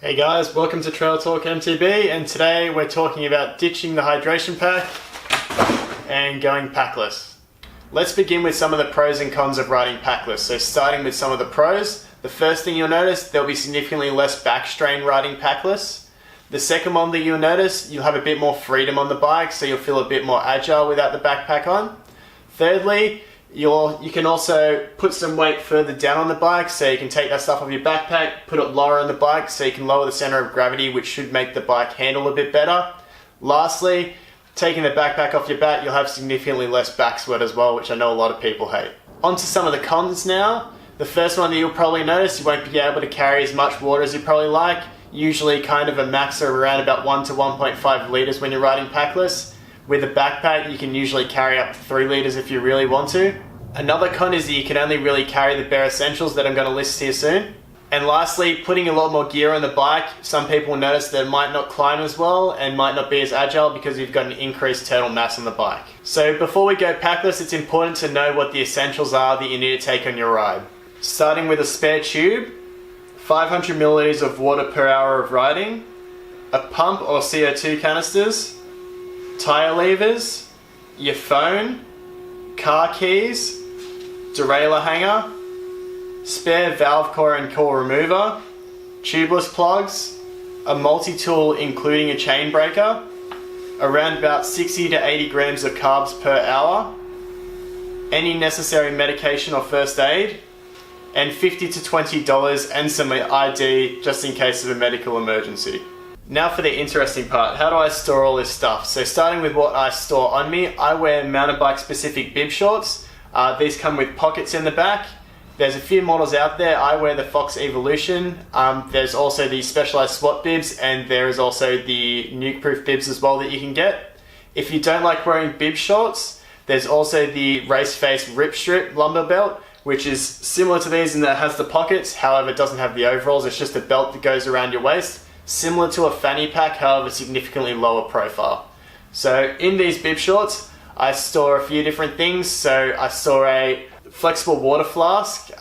Hey guys, welcome to Trail Talk MTB, and today we're talking about ditching the hydration pack and going packless. Let's begin with some of the pros and cons of riding packless. So starting with some of the pros, the first thing you'll notice, there'll be significantly less back strain riding packless. The second one that you'll notice, you'll have a bit more freedom on the bike, so you'll feel a bit more agile without the backpack on. Thirdly, you can also put some weight further down on the bike, so you can take that stuff off your backpack, put it lower on the bike so you can lower the center of gravity, which should make the bike handle a bit better. Lastly, taking the backpack off your back, you'll have significantly less back sweat as well, which I know a lot of people hate. On to some of the cons now. The first one that you'll probably notice, you won't be able to carry as much water as you probably like. Usually kind of a max of around about 1 to 1.5 litres when you're riding packless. With a backpack, you can usually carry up to 3 litres if you really want to. Another con is that you can only really carry the bare essentials that I'm going to list here soon. And lastly, putting a lot more gear on the bike, some people notice that it might not climb as well and might not be as agile because you've got an increased total mass on the bike. So before we go packless, it's important to know what the essentials are that you need to take on your ride. Starting with a spare tube, 500 milliliters of water per hour of riding, a pump or CO2 canisters, tire levers, your phone, car keys, derailleur hanger, spare valve core and core remover, tubeless plugs, a multi-tool including a chain breaker, around about 60 to 80 grams of carbs per hour, any necessary medication or first aid, and $50 to $20 and some ID just in case of a medical emergency. Now for the interesting part, how do I store all this stuff? So starting with what I store on me, I wear mountain bike specific bib shorts. These come with pockets in the back. There's a few models out there. I wear the Fox Evolution. There's also the Specialized SWAT bibs, and there is also the nuke proof bibs as well that you can get. If you don't like wearing bib shorts, there's also the Race Face Rip Strip lumber belt, which is similar to these in that it has the pockets, however it doesn't have the overalls, it's just a belt that goes around your waist. Similar to a fanny pack, however significantly lower profile. So in these bib shorts, I store a few different things. So I store a flexible water flask, so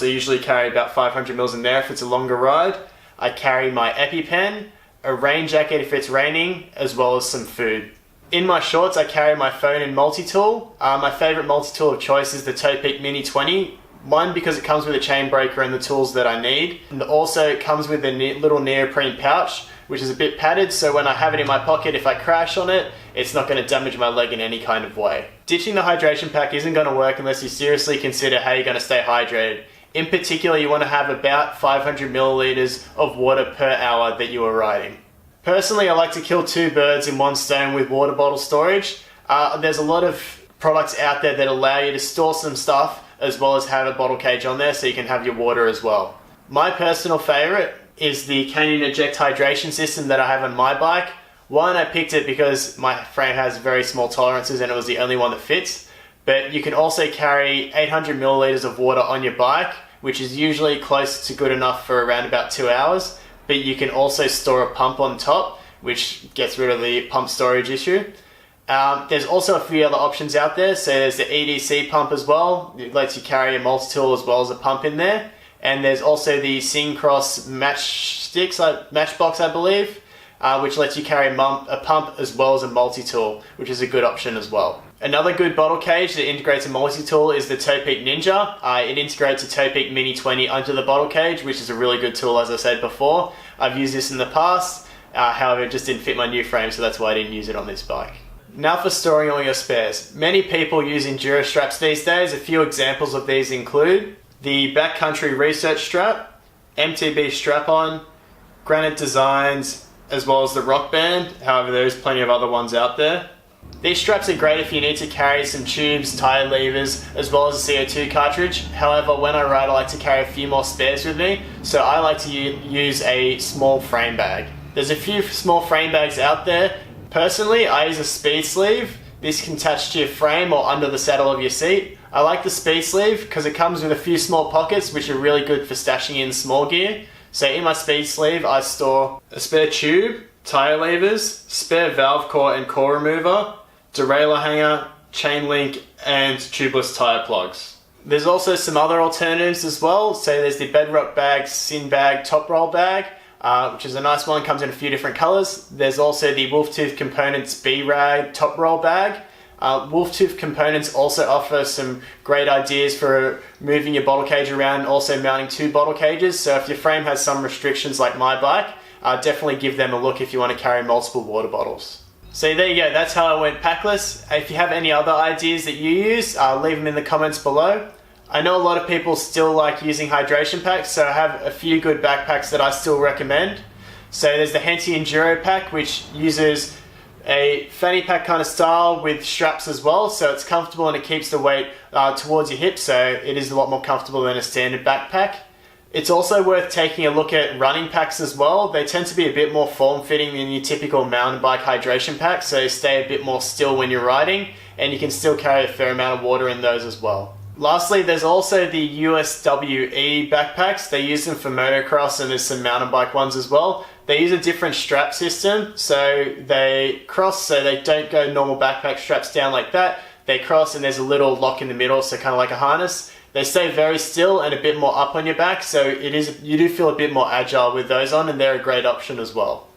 I usually carry about 500 mils in there if it's a longer ride. I carry my EpiPen, a rain jacket if it's raining, as well as some food. In my shorts, I carry my phone and multi-tool. My favorite multi-tool of choice is the Topeak Mini 20. One, because it comes with a chain breaker and the tools that I need. And also it comes with a little neoprene pouch, which is a bit padded, so when I have it in my pocket, if I crash on it, it's not going to damage my leg in any kind of way. Ditching the hydration pack isn't going to work unless you seriously consider how you're going to stay hydrated. In particular, you want to have about 500 milliliters of water per hour that you are riding. Personally, I like to kill two birds in one stone with water bottle storage. There's a lot of products out there that allow you to store some stuff as well as have a bottle cage on there so you can have your water as well. My personal favorite is the Canyon Eject hydration system that I have on my bike. One, I picked it because my frame has very small tolerances and it was the only one that fits. But you can also carry 800 milliliters of water on your bike, which is usually close to good enough for around about 2 hours. But you can also store a pump on top, which gets rid of the pump storage issue. There's also a few other options out there. So there's the EDC pump as well. It lets you carry a multi-tool as well as a pump in there. And there's also the Syncross Matchbox, I believe, which lets you carry a pump as well as a multi-tool, which is a good option as well. Another good bottle cage that integrates a multi-tool is the Topeak Ninja. It integrates a Topeak Mini 20 onto the bottle cage, which is a really good tool, as I said before. I've used this in the past, however it just didn't fit my new frame, so that's why I didn't use it on this bike. Now for storing all your spares. Many people use Enduro straps these days. A few examples of these include the Backcountry Research Strap, MTB Strap-On, Granite Designs, as well as the Rock Band. However, there's plenty of other ones out there. These straps are great if you need to carry some tubes, tire levers, as well as a CO2 cartridge. However, when I ride, I like to carry a few more spares with me, so I like to use a small frame bag. There's a few small frame bags out there. Personally, I use a speed sleeve. This can attach to your frame or under the saddle of your seat. I like the speed sleeve because it comes with a few small pockets which are really good for stashing in small gear. So in my speed sleeve I store a spare tube, tire levers, spare valve core and core remover, derailleur hanger, chain link and tubeless tire plugs. There's also some other alternatives as well. So there's the Bedrock Bag, Sin Bag, Top Roll Bag. which is a nice one, comes in a few different colors. There's also the Wolftooth Components B-Rag top roll bag. Wolftooth Components also offer some great ideas for moving your bottle cage around and also mounting 2 bottle cages. So if your frame has some restrictions like my bike, definitely give them a look if you want to carry multiple water bottles. So there you go, that's how I went packless. If you have any other ideas that you use, leave them in the comments below. I know a lot of people still like using hydration packs, so I have a few good backpacks that I still recommend. So there's the Henty Enduro pack, which uses a fanny pack kind of style with straps as well, so it's comfortable and it keeps the weight towards your hips, so it is a lot more comfortable than a standard backpack. It's also worth taking a look at running packs as well. They tend to be a bit more form-fitting than your typical mountain bike hydration pack, so stay a bit more still when you're riding, and you can still carry a fair amount of water in those as well. Lastly, there's also the USWE backpacks. They use them for motocross, and there's some mountain bike ones as well. They use a different strap system, so they cross, so they don't go normal backpack straps down like that. They cross and there's a little lock in the middle, so kind of like a harness. They stay very still and a bit more up on your back, so you do feel a bit more agile with those on, and they're a great option as well.